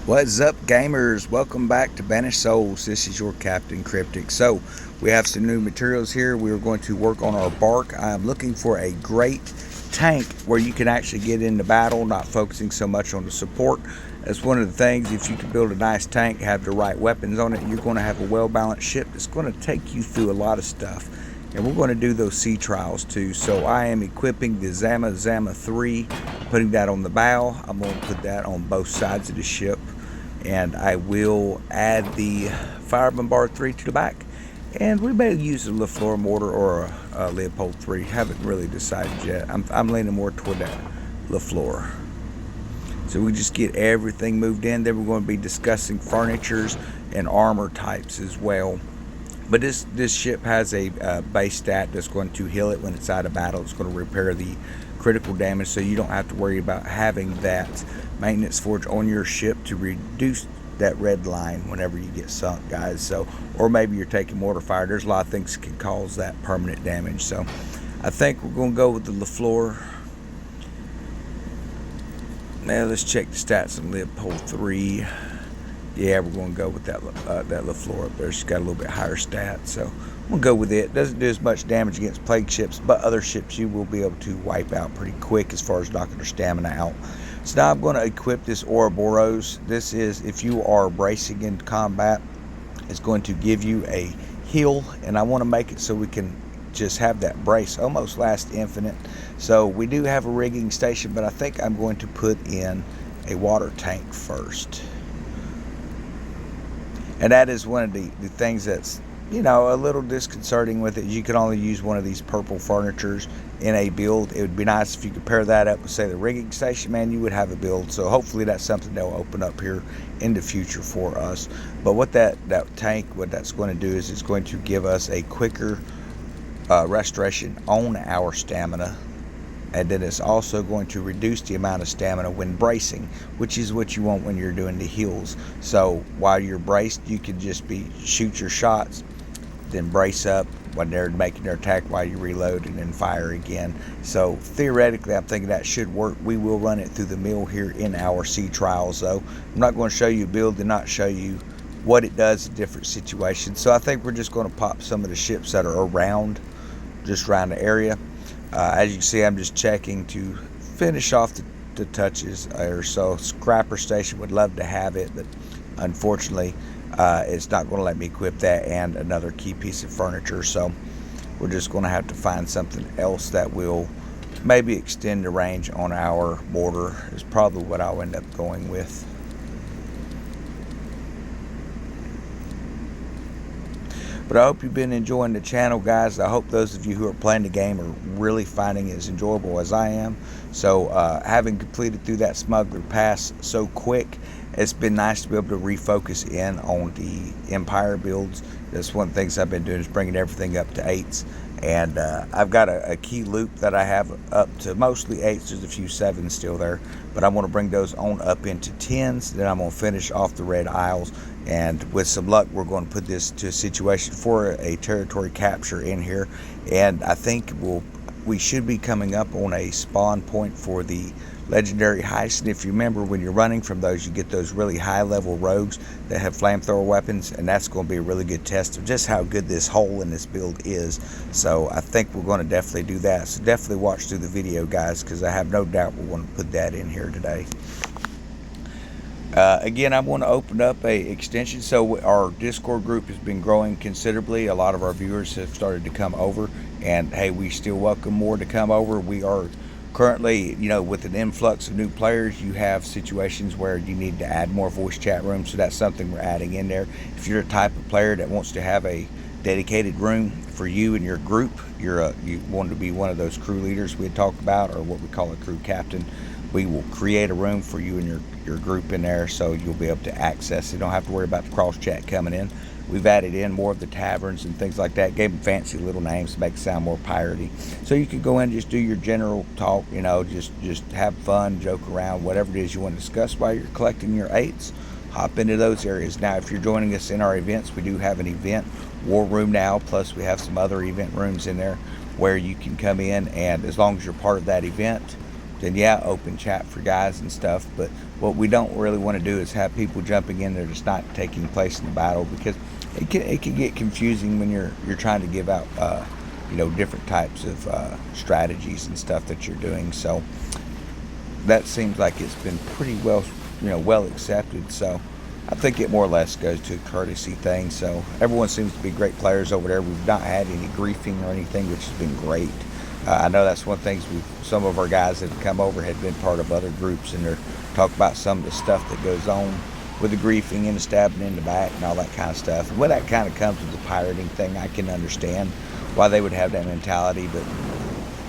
What's up, gamers? Welcome back to Banished Souls. This is your Captain Cryptic. So, we have some new materials here. We are going to work on our bark. I am looking for a great tank where you can actually get into battle, not focusing so much on the support. That's one of the things. If you can build a nice tank, have the right weapons on it, you're going to have a well-balanced ship that's going to take you through a lot of stuff. And we're going to do those sea trials too. So I am equipping the Zama 3, putting that on the bow. I'm going to put that on both sides of the ship, and I will add the Fire Bombard 3 to the back, and we may use a LaFleur mortar or a Leopold 3. Haven't really decided yet. I'm leaning more toward that LaFleur. So we just get everything moved in. Then we're going to be discussing furnitures and armor types as well. But this ship has a base stat that's going to heal it when it's out of battle. It's going to repair the critical damage, so you don't have to worry about having that maintenance forge on your ship to reduce that red line whenever you get sunk, guys. So, or maybe you're taking mortar fire. There's a lot of things that can cause that permanent damage. So I think we're going to go with the LaFleur. Now let's check the stats on Leopold 3. Yeah, we're going to go with that LaFleur up there. She's got a little bit higher stats, so I'm going to go with it. Doesn't do as much damage against plague ships, but other ships you will be able to wipe out pretty quick as far as knocking their stamina out. So now I'm going to equip this Ouroboros. This is, if you are bracing in combat, it's going to give you a heal, and I want to make it so we can just have that brace almost last infinite. So we do have a rigging station, but I think I'm going to put in a water tank first. And that is one of the things that's, you know, a little disconcerting with it. You can only use one of these purple furnitures in a build. It would be nice if you could pair that up with, say, the rigging station, man, you would have a build. So hopefully that's something they'll open up here in the future for us. But what that tank, what that's going to do is it's going to give us a quicker restoration on our stamina. And then it's also going to reduce the amount of stamina when bracing, which is what you want when you're doing the heals. So while you're braced, you can just shoot your shots, then brace up when they're making their attack while you reload, and then fire again. So theoretically, I'm thinking that should work. We will run it through the mill here in our sea trials, though. I'm not going to show you a build and not show you what it does in different situations. So I think we're just going to pop some of the ships that are just around the area. As you can see, I'm just checking to finish off the touches there. So Scrapper Station would love to have it, but unfortunately it's not going to let me equip that and another key piece of furniture. So we're just going to have to find something else that will maybe extend the range on our mortar is probably what I'll end up going with. But I hope you've been enjoying the channel, guys. I hope those of you who are playing the game are really finding it as enjoyable as I am. So having completed through that Smuggler Pass so quick, it's been nice to be able to refocus in on the Empire builds. That's one of the things I've been doing, is bringing everything up to 8s. And I've got a key loop that I have up to mostly 8s. There's a few 7s still there, but I want to bring those on up into 10s. Then I'm going to finish off the Red Isles, and with some luck we're going to put this to a situation for a territory capture in here. And I think we should be coming up on a spawn point for the legendary heist. And if you remember, when you're running from those, you get those really high level rogues that have flamethrower weapons, and that's going to be a really good test of just how good this hole in this build is. So I think we're going to definitely do that. So definitely watch through the video, guys, because I have no doubt we're going to put that in here today. Again, I want to open up a extension. So our Discord group has been growing considerably. A lot of our viewers have started to come over, and hey, we still welcome more to come over. We are currently, you know, with an influx of new players, you have situations where you need to add more voice chat rooms. So that's something we're adding in there. If you're a type of player that wants to have a dedicated room for you and your group, you want to be one of those crew leaders we had talked about, or what we call a crew captain, we will create a room for you and your group in there, so you'll be able to access it. You don't have to worry about the cross chat coming in. We've added in more of the taverns and things like that, gave them fancy little names to make it sound more piratey. So you could go in and just do your general talk, you know, just have fun, joke around, whatever it is you want to discuss while you're collecting your 8s. Hop into those areas. Now, if you're joining us in our events, we do have an event war room now, plus we have some other event rooms in there where you can come in, and as long as you're part of that event, then yeah, open chat for guys and stuff. But what we don't really want to do is have people jumping in there that's not taking place in the battle, because it can get confusing when you're trying to give out different types of strategies and stuff that you're doing. So that seems like it's been pretty well accepted. So I think it more or less goes to a courtesy thing. So everyone seems to be great players over there. We've not had any griefing or anything, which has been great. I know that's one of the things some of our guys that have come over had been part of other groups, and they're talking about some of the stuff that goes on with the griefing and the stabbing in the back and all that kind of stuff. And when that kind of comes with the pirating thing, I can understand why they would have that mentality. But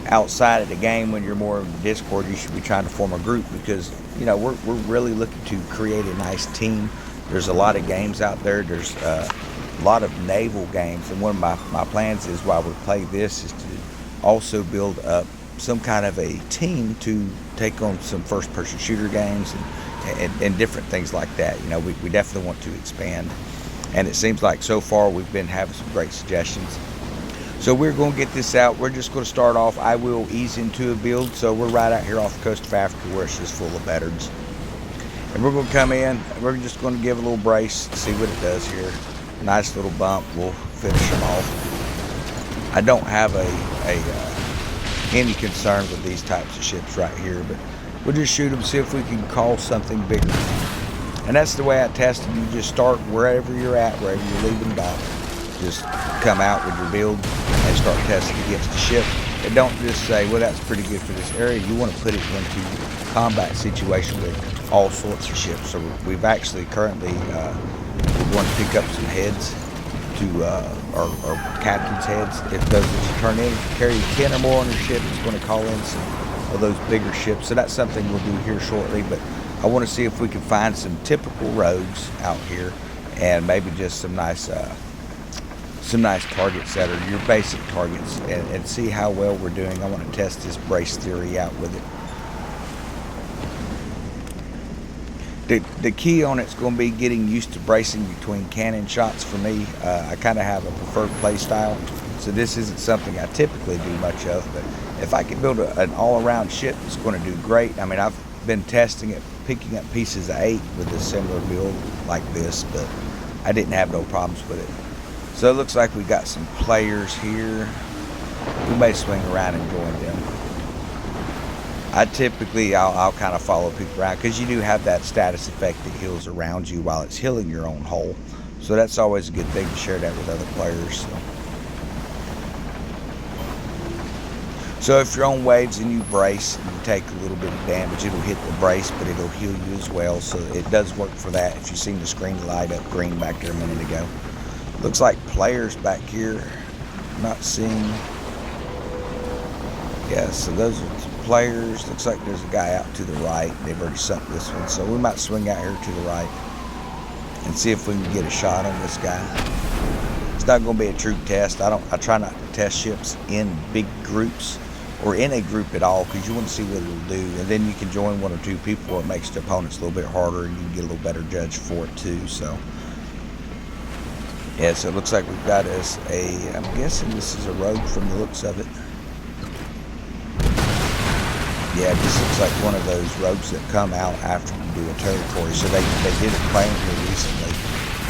outside of the game, when you're more in Discord, you should be trying to form a group, because we're really looking to create a nice team. There's a lot of games out there. There's a lot of naval games, and one of my plans is, while we play this, is to also build up some kind of a team to take on some first-person shooter games and different things like that. We definitely want to expand, and it seems like so far we've been having some great suggestions. So we're going to get this out. We're just going to start off. I will ease into a build. So we're right out here off the coast of Africa, where it's just full of veterans. And we're going to come in. We're just going to give a little brace, see what it does here. Nice little bump. We'll finish them off. I don't have any concern with these types of ships right here, but we'll just shoot them, see if we can call something bigger. And that's the way I test them. You just start wherever you're at, wherever you're leaving dock. Just come out with your build and start testing against the ship. And don't just say, well, that's pretty good for this area. You want to put it into combat situation with all sorts of ships. So we've actually currently we're going to pick up some heads to our captain's heads. If those that you turn in carry 10 or more on your ship, it's going to call in some of those bigger ships. So that's something we'll do here shortly. But I want to see if we can find some typical rogues out here, and maybe just some nice targets that are your basic targets, and see how well we're doing. I want to test this brace theory out with it. The key on it's going to be getting used to bracing between cannon shots for me. I kind of have a preferred play style, so this isn't something I typically do much of, but if I can build an all-around ship, it's going to do great. I mean, I've been testing it, picking up pieces of 8 with a similar build like this, but I didn't have no problems with it. So it looks like we got some players here. We may swing around and join them. I'll kind of follow people around, because you do have that status effect that heals around you while it's healing your own hull. So that's always a good thing to share that with other players. So if you're on waves and you brace and you take a little bit of damage, it'll hit the brace, but it'll heal you as well. So it does work for that. If you've seen the screen light up green back there a minute ago. Looks like players back here. Not seeing. Yeah, so those are players. Looks like there's a guy out to the right. They've already sunk this one, so we might swing out here to the right and see if we can get a shot on this guy. It's not going to be a true test. I try not to test ships in big groups or in a group at all, because you want to see what it'll do, and then you can join 1 or 2 people. It makes the opponents a little bit harder, and you can get a little better judge for it too. So yeah, so it looks like we've got us I'm guessing this is a rogue from the looks of it. Yeah, this looks like one of those rogues that come out after you do a territory. So they did a claim here recently,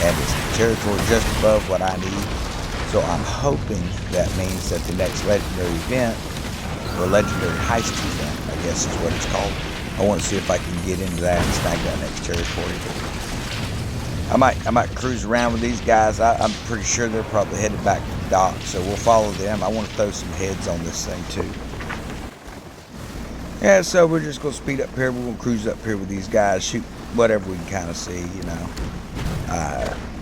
and it's territory just above what I need. So I'm hoping that means that the next legendary event, or legendary heist event, I guess is what it's called. I want to see if I can get into that and snag that next territory. I might cruise around with these guys. I'm pretty sure they're probably headed back to the dock, so we'll follow them. I want to throw some heads on this thing too. Yeah, so we're just going to speed up here. We're going to cruise up here with these guys, shoot whatever we can kind of see,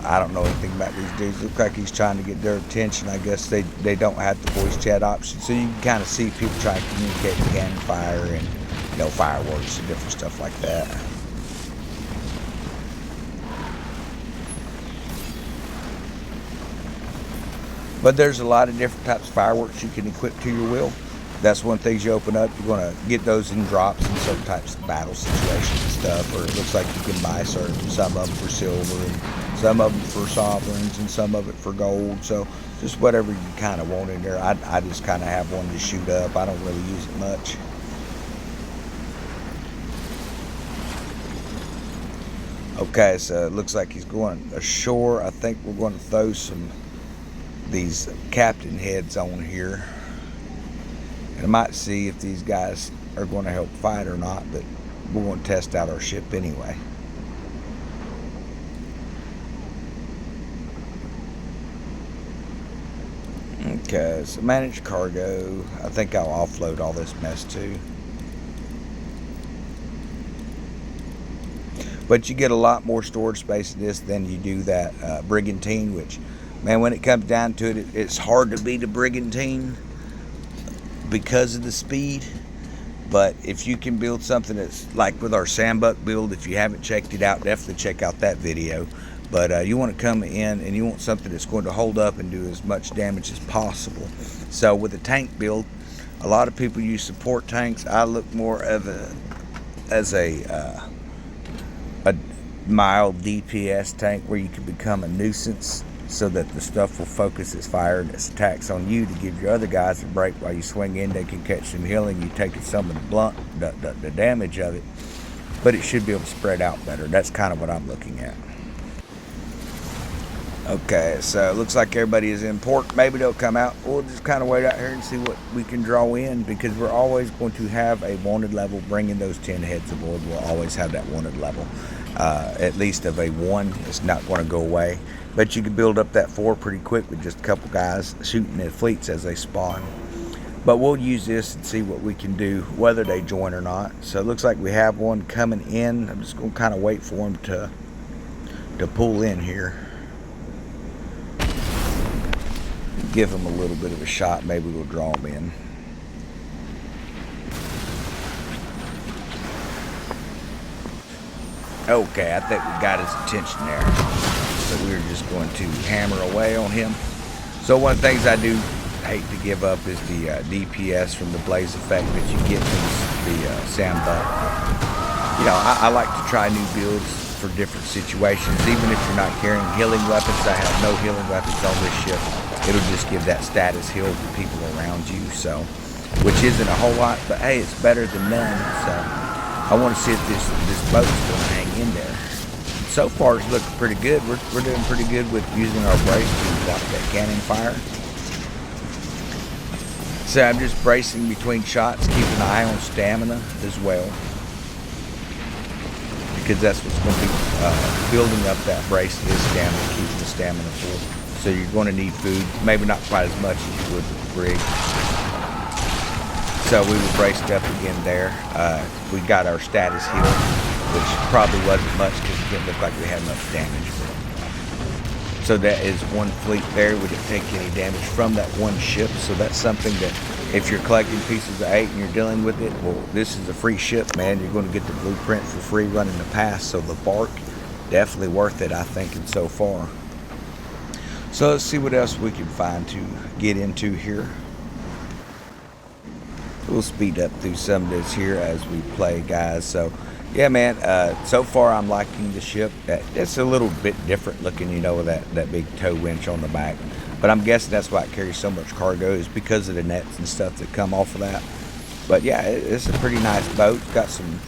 I don't know anything about these dudes. Look like he's trying to get their attention. I guess they don't have the voice chat option, so you can kind of see people trying to communicate with cannon fire and fireworks and different stuff like that. But there's a lot of different types of fireworks you can equip to your will. That's one of the things you open up. You're going to get those in drops in certain types of battle situations and stuff. Or it looks like you can buy some of them for silver, and some of them for sovereigns, and some of it for gold. So just whatever you kind of want in there. I just kind of have one to shoot up. I don't really use it much. Okay, so it looks like he's going ashore. I think we're going to throw these captain heads on here. And I might see if these guys are going to help fight or not, but we're going to test out our ship anyway. Okay, so manage cargo. I think I'll offload all this mess too. But you get a lot more storage space in this than you do that brigantine, which, man, when it comes down to it, it's hard to beat a brigantine because of the speed. But if you can build something that's like with our sandbuck build, if you haven't checked it out, definitely check out that video. But you want to come in and you want something that's going to hold up and do as much damage as possible. So with a tank build, a lot of people use support tanks. I look more of as a mild DPS tank where you can become a nuisance so that the stuff will focus its fire and its attacks on you to give your other guys a break while you swing in. They can catch some healing. You taking some of the damage of it, but it should be able to spread out better. That's kind of what I'm looking at. Okay, so it looks like everybody is in port. Maybe they'll come out. We'll just kind of wait out here and see what we can draw in, because we're always going to have a wanted level. Bringing those 10 heads aboard, we'll always have that wanted level. At least of a 1. It's not going to go away. But you can build up that 4 pretty quick with just a couple guys shooting at fleets as they spawn. But we'll use this and see what we can do, whether they join or not. So it looks like we have one coming in. I'm just going to kind of wait for them to pull in here. Give them a little bit of a shot. Maybe we'll draw them in. Okay, I think we got his attention there. So we're just going to hammer away on him. So one of the things I do hate to give up is the DPS from the blaze effect that you get from the sandbuck. You know, I like to try new builds for different situations. Even if you're not carrying healing weapons, I have no healing weapons on this ship. It'll just give that status heal to people around you, so, which isn't a whole lot, but hey, it's better than none. So I want to see if this boat's going to hang in there. So far, it's looking pretty good. We're doing pretty good with using our brace to block that cannon fire. So I'm just bracing between shots, keeping an eye on stamina as well, because that's what's going to be building up that brace is stamina, keeping the stamina full. So you're going to need food, maybe not quite as much as you would with the brig. So we were braced up again there. We got our status heal, which probably wasn't much because it didn't look like we had enough damage. So that is one fleet there. We didn't take any damage from that one ship. So that's something that if you're collecting pieces of 8 and you're dealing with it, well, this is a free ship, man. You're going to get the blueprint for free running the pass. So the Barque, definitely worth it, I think, and so far. So let's see what else we can find to get into here. We'll speed up through some of this here as we play, guys. So yeah, man, so far I'm liking the ship. It's a little bit different looking, you know, with that big tow winch on the back. But I'm guessing that's why it carries so much cargo, is because of the nets and stuff that come off of that. But yeah, it's a pretty nice boat. It's got some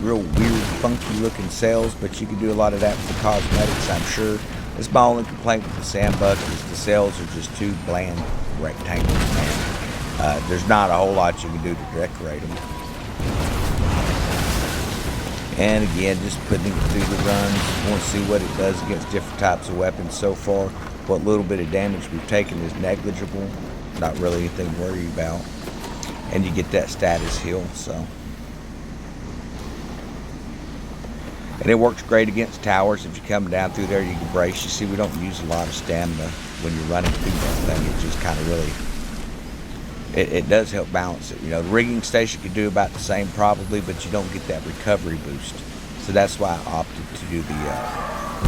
real weird, funky looking sails, but you can do a lot of that with the cosmetics, I'm sure. That's my only complaint with the sandbuck is the sails are just too bland rectangles, man. There's not a whole lot you can do to decorate them. And again, just putting it through the runs. Want to see what it does against different types of weapons so far. What little bit of damage we've taken is negligible. Not really anything to worry about. And you get that status heal, so. And it works great against towers. If you come down through there, you can brace. You see, we don't use a lot of stamina when you're running through that thing. It just kind of really, it does help balance it. You know, the rigging station could do about the same probably, but you don't get that recovery boost. So that's why I opted to do the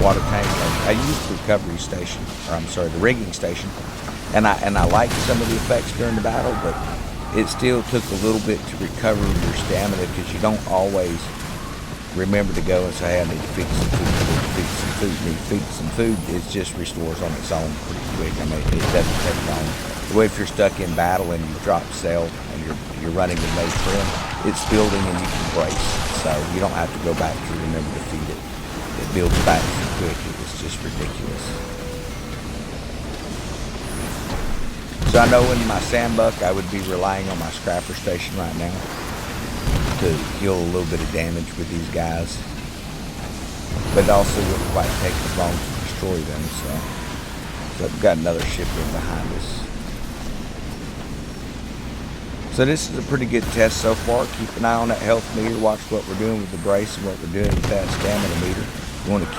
water tank. I used the recovery station, or I'm sorry, the rigging station. And I liked some of the effects during the battle, but it still took a little bit to recover your stamina, because you don't always remember to go and say, hey, I need to feed some food, need to feed some food. It just restores on its own pretty quick. I mean, it doesn't take long. The way if you're stuck in battle and you drop sail and you're running with no trim, it's building and you can brace. So you don't have to go back to remember to feed it. builds back so quick. It was just ridiculous. So I know in my sandbuck, I would be relying on my scrapper station right now to heal a little bit of damage with these guys. But it also wouldn't quite take as long to destroy them. So we've got another ship in behind us. So this is a pretty good test so far. Keep an eye on that health meter. Watch what we're doing with the brace and what we're doing with that stamina meter. You want to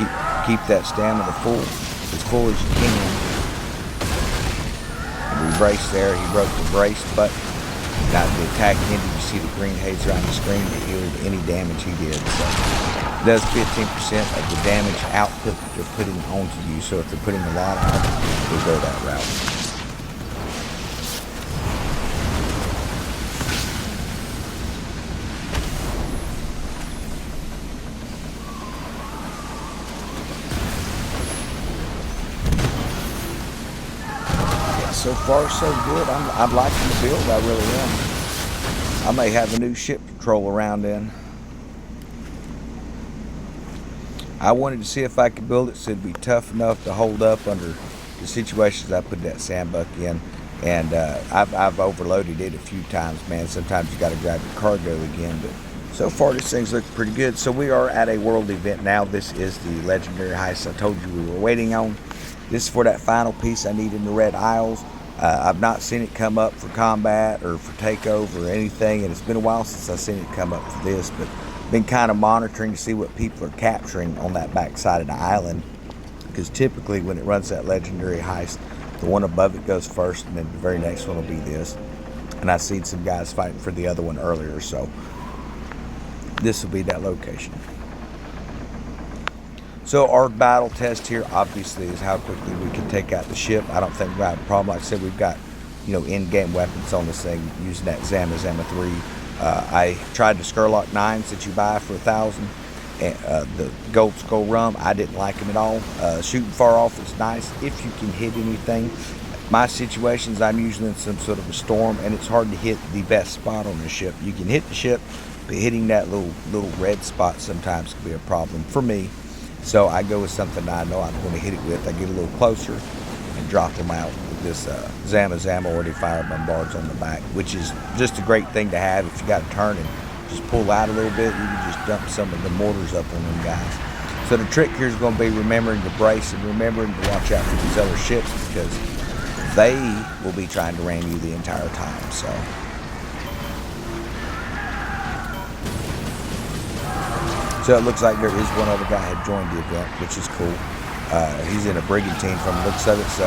keep that stamina full, as full as you can. And we brace there. He broke the brace button. Now the attack ended. You see the green haze around the screen that healed any damage he did. So it does 15% of the damage output that they're putting onto you. So if they're putting a lot on, we'll go that route. So far, so good. I'm liking the build. I really am. I may have a new ship to troll around in. I wanted to see if I could build it so it'd be tough enough to hold up under the situations I put that sandbuck in. And I've overloaded it a few times, man. Sometimes you got to grab your cargo again. But so far, this thing's looking pretty good. So we are at a world event now. This is the legendary heist I told you we were waiting on. This is for that final piece I need in the Red Isles. I've not seen it come up for combat or for takeover or anything, and it's been a while since I've seen it come up for this, but been kind of monitoring to see what people are capturing on that back side of the island, because typically when it runs that legendary heist, the one above it goes first, and then the very next one will be this. And I seen some guys fighting for the other one earlier, so this will be that location. So our battle test here, obviously, is how quickly we can take out the ship. I don't think we have a problem. Like I said, we've got, in-game weapons on this thing using that Zama 3. I tried the Skurlock 9s that you buy for 1,000. And the Gold Skull Rum, I didn't like them at all. Shooting far off is nice if you can hit anything. My situations, I'm usually in some sort of a storm, and it's hard to hit the best spot on the ship. You can hit the ship, but hitting that little red spot sometimes can be a problem for me. So I go with something I know I'm going to hit it with. I get a little closer and drop them out with this Zama already fired bombards on the back, which is just a great thing to have if you got to turn and just pull out a little bit. You can just dump some of the mortars up on them guys. So the trick here is going to be remembering to brace and remembering to watch out for these other ships, because they will be trying to ram you the entire time. So it looks like there is one other guy had joined the event, which is cool. He's in a brigantine from the looks of it, so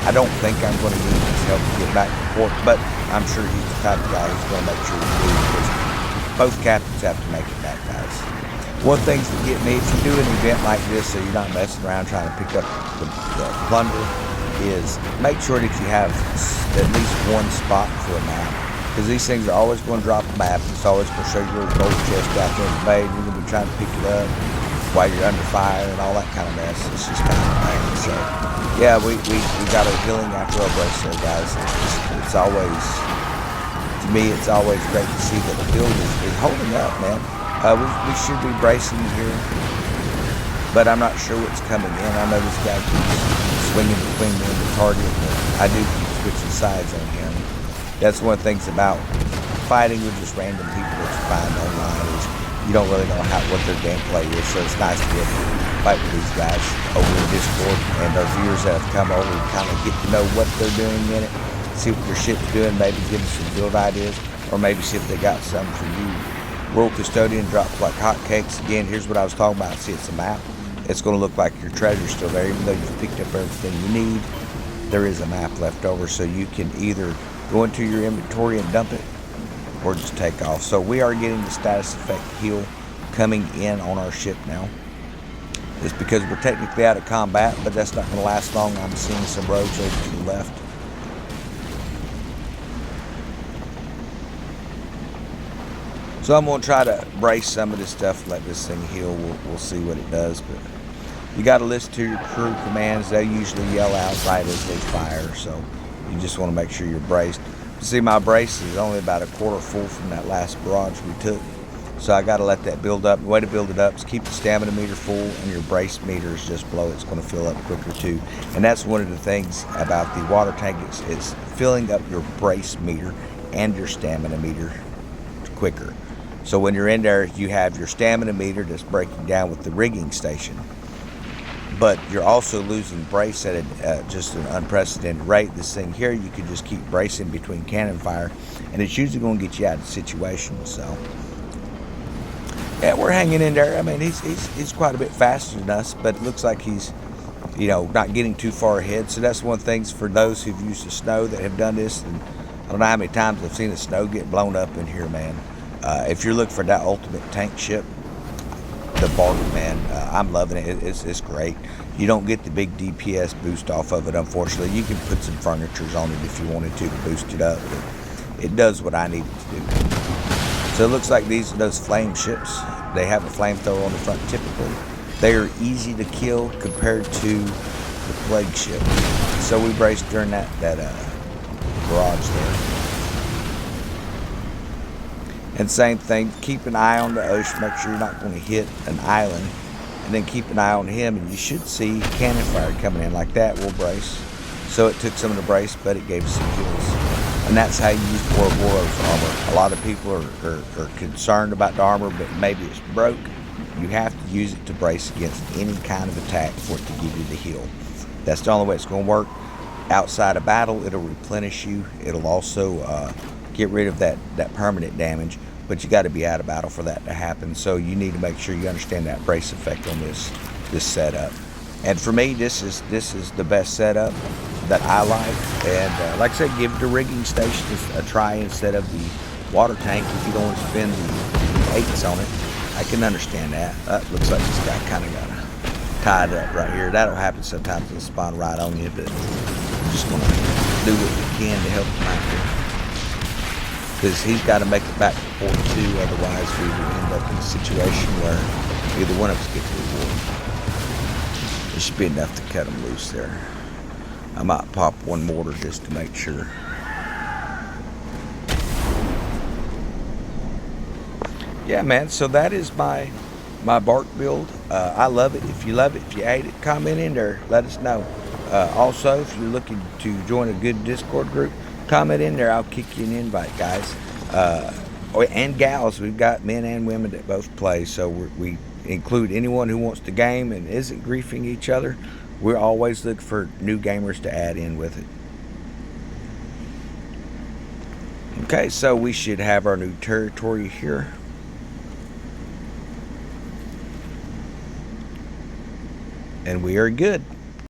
I don't think I'm going to need his help to get back to port, but I'm sure he's the type of guy who's going to make sure we do, because both captains have to make it back, guys. One of the things that get me, if you do an event like this so you're not messing around trying to pick up the plunder, is make sure that you have at least one spot for a map. Because these things are always going to drop a map. It's always going to show you a little gold chest out there in the bay, and you're going to be trying to pick it up while you're under fire and all that kind of mess. It's just kind of pain. So, yeah, we got our healing after our brace there, guys. It's always, to me, it's always great to see that the build is holding up, man. We should be bracing here, but I'm not sure what's coming in. I know this guy keeps swinging between me and the target, but I do keep switching sides on him. That's one of the things about fighting with just random people that you find online, is you don't really know what their gameplay is. So it's nice to be able to fight with these guys over in Discord, and our viewers that have come over and kind of get to know what they're doing in it, see what their ship's doing, maybe give them some build ideas, or maybe see if they got some for you. World Custodian drops like hotcakes. Again, here's what I was talking about. See, it's a map. It's going to look like your treasure's still there, even though you've picked up everything you need. There is a map left over, so you can either go into your inventory and dump it, or just take off. So we are getting the status effect heal coming in on our ship now. It's because we're technically out of combat, but that's not going to last long. I'm seeing some rogues over to the left. So I'm going to try to brace some of this stuff, let this thing heal. We'll see what it does. But you got to listen to your crew commands. They usually yell out right as they fire. So you just want to make sure you're braced. See, my brace is only about a quarter full from that last barrage we took. So I got to let that build up. The way to build it up is keep the stamina meter full, and your brace meter is just below. It's going to fill up quicker too. And that's one of the things about the water tank. It's filling up your brace meter and your stamina meter quicker. So when you're in there, you have your stamina meter that's breaking down with the rigging station. But you're also losing brace at just an unprecedented rate. This thing here, you can just keep bracing between cannon fire, and it's usually going to get you out of the situation. So, yeah, we're hanging in there. I mean, he's quite a bit faster than us, but it looks like he's, not getting too far ahead. So that's one of the things for those who've used the snow that have done this. And I don't know how many times I've seen the snow get blown up in here, man. If you're looking for that ultimate tank ship, the Barque, man, I'm loving it. It's great. You don't get the big DPS boost off of it, unfortunately. You can put some furnitures on it if you wanted to boost it up, but it does what I need it to do. So it looks like these are those flame ships. They have a flamethrower on the front typically. They are easy to kill compared to the plague ship. So we braced during that garage there. And same thing, keep an eye on the ocean, make sure you're not going to hit an island, and then keep an eye on him, and you should see cannon fire coming in like that. We'll brace. So it took some of the brace, but it gave us some kills. And that's how you use Ouroboros armor. A lot of people are concerned about the armor, but maybe it's broke. You have to use it to brace against any kind of attack for it to give you the heal. That's the only way it's going to work. Outside of battle, it'll replenish you. It'll also get rid of that permanent damage, but you got to be out of battle for that to happen. So you need to make sure you understand that brace effect on this setup. And for me, this is the best setup that I like. And like I said, give the rigging station a try instead of the water tank if you don't want to spend the 8s on it. I can understand that. Looks like this guy kind of got tied up right here. That'll happen sometimes. It'll spawn right on you, but I'm just going to do what we can to help him out here. Because he's got to make it back to port 2, otherwise we will end up in a situation where either one of us gets the reward. There should be enough to cut him loose there. I might pop one mortar just to make sure. Yeah, man, so that is my Barque build. I love it. If you love it, if you hate it, comment in there. Let us know. Also, if you're looking to join a good Discord group, comment in there. I'll kick you an invite, guys. And gals. We've got men and women that both play, so we include anyone who wants to game and isn't griefing each other. We're always looking for new gamers to add in with it. Okay, so we should have our new territory here. And we are good.